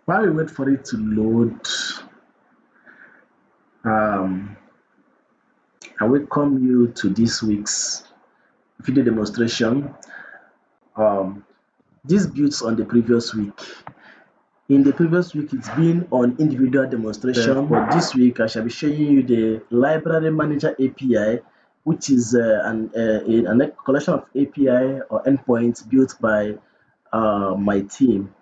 While we wait for it to load, I welcome you to this week's video demonstration. This builds on the previous week. In the previous week, it's been on individual demonstration, but this week I shall be showing you the Library Manager API, which is a collection of API or endpoints built by my team.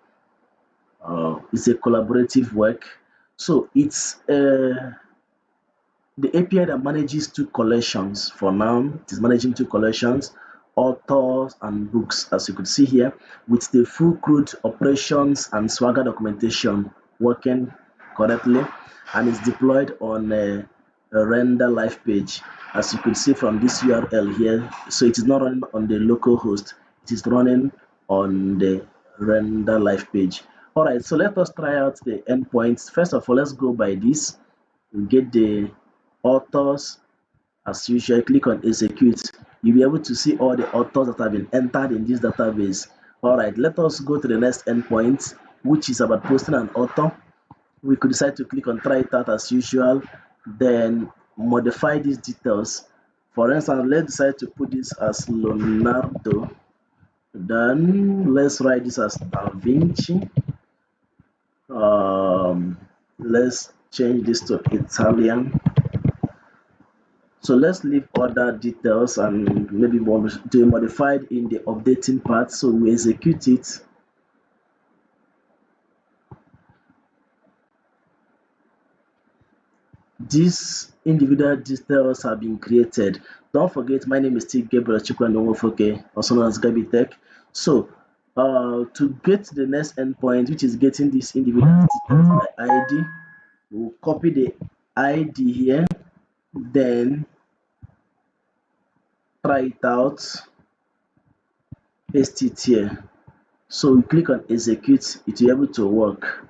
It's a collaborative work. So it's the API that manages two collections. For now, it is managing two collections, authors and books, as you could see here, with the full CRUD operations and Swagger documentation working correctly, and it's deployed on a render live page, as you could see from this URL here. So it is not running on the local host, it is running on the render live page. All right, so let us try out the endpoints. First of all, let's go by this. We get the authors. As usual, click on execute. You'll be able to see all the authors that have been entered in this database. All right, let us go to the next endpoint, which is about posting an author. We could decide to click on try it out as usual, then modify these details. For instance, let's decide to put this as Leonardo. Then let's write this as Da Vinci. Let's change this to Italian. So let's leave other details and maybe do modified in the updating part. So we execute it. These individual details have been created. Don't forget, my name is still Gabriel Chukwanongofoke, also known as Gabi Tech. So to get to the next endpoint, which is getting this individual details by ID, we'll copy the ID here, then try it out, paste it here. So we click on execute, it will be able to work.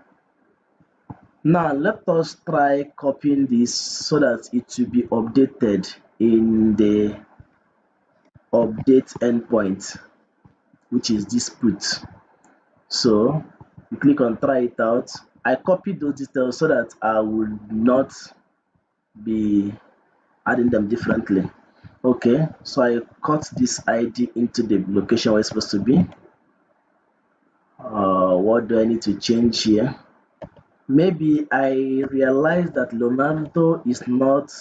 Now let us try copying this so that it will be updated in the update endpoint, which is this put. So you click on try it out. I copied those details so that I will not be adding them differently. Okay, so I cut this ID into the location where it's supposed to be. What do I need to change here? Maybe I realized that Leonardo is not.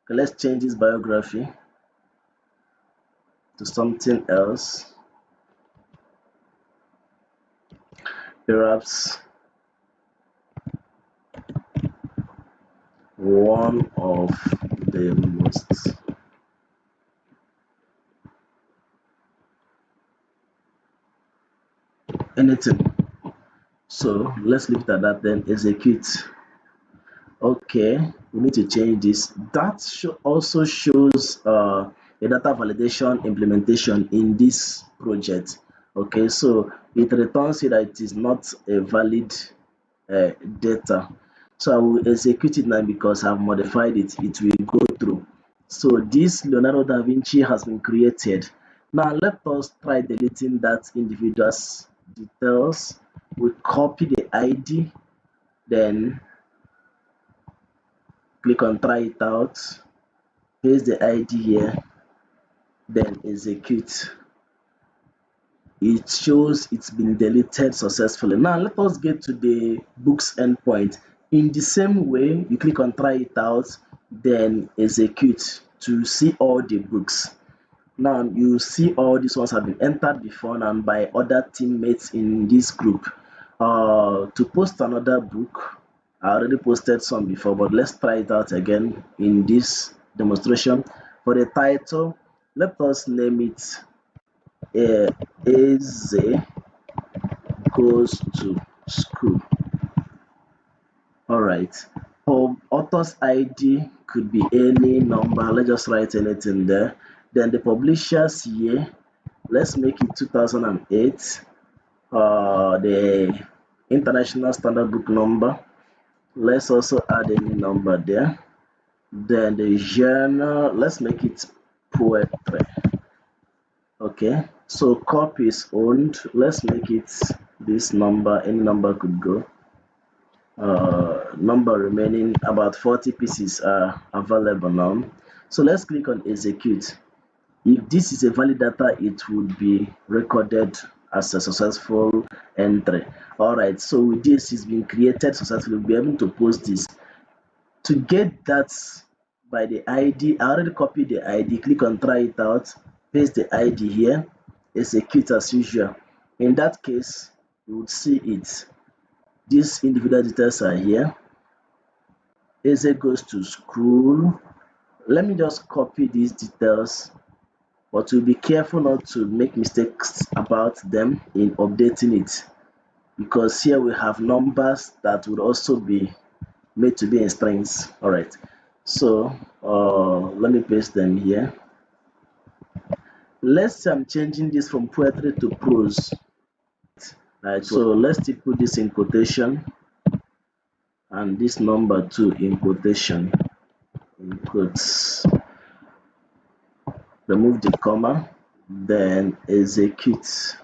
Okay, let's change his biography to something else. Perhaps one of the most anything. So let's leave it at that, then execute. Okay, we need to change this. That also shows a data validation implementation in this project. Okay, so it returns it that it is not a valid data. So I will execute it now because I've modified it. It will go through. So this Leonardo da Vinci has been created. Now let us try deleting that individual's details. We copy the ID, then click on try it out, paste the ID here, then execute. It shows it's been deleted successfully. Now let us get to the books endpoint. In the same way, you click on try it out, then execute to see all the books. Now you see all these ones have been entered before and by other teammates in this group. To post another book, I already posted some before, but let's try it out again in this demonstration. For the title, let us name it Eze Goes to School. All right. For author's ID, could be any number. Let's just write anything there. Then the publisher's year, let's make it 2008. The international standard book number, let's also add any number there. Then the genre, let's make it poetry. Okay, So copy is owned. Let's make it this number. Any number could go. Number remaining, about 40 pieces are available now. So let's click on execute. If this is a valid data, it would be recorded as a successful entry. All right, so this is being created successfully. We'll be able to post this. To get that by the ID, I already copied the ID. Click on try it out, paste the ID here, execute as usual. In that case, you would see it. These individual details are here. As it goes to school, let me just copy these details, but we'll be careful not to make mistakes about them in updating it, because here we have numbers that would also be made to be in strings. All right, so let me paste them here. Let's say I'm changing this from poetry to prose. Right, so let's still put this in quotation and this number 2 in quotation, in quotes. Remove the comma, then execute.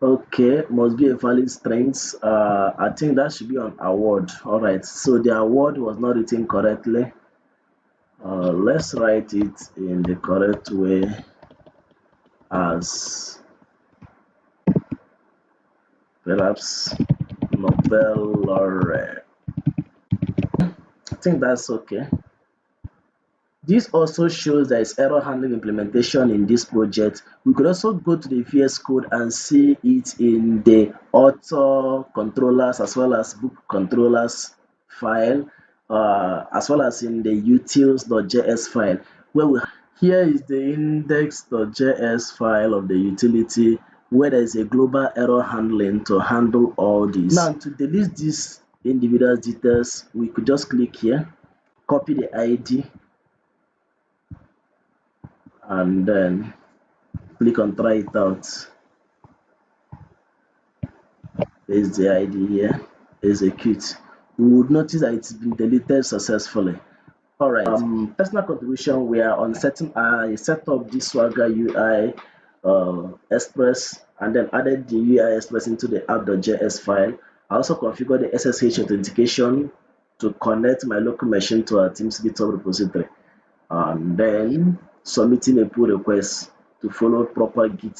Okay, must be a valid strings. I think that should be on award. All right, so the award was not written correctly. Let's write it in the correct way as perhaps Nobel laureate. I think that's okay. This also shows there is error handling implementation in this project. We could also go to the VS Code and see it in the author controllers as well as book controllers file, as well as in the utils.js file. Here is the index.js file of the utility, where there is a global error handling to handle all this. Now, to delete these individual details, we could just click here, copy the ID, and then click on try it out. Paste the ID here, execute. We would notice that it's been deleted successfully. All right, personal contribution. We are on setting. I set up this Swagger UI Express and then added the UI Express into the app.js file. I also configured the SSH authentication to connect my local machine to our team's GitHub repository, and then submitting a pull request to follow proper Git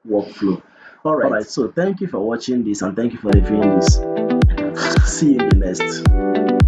workflow. All right, so thank you for watching this and thank you for reviewing this. See you in the next.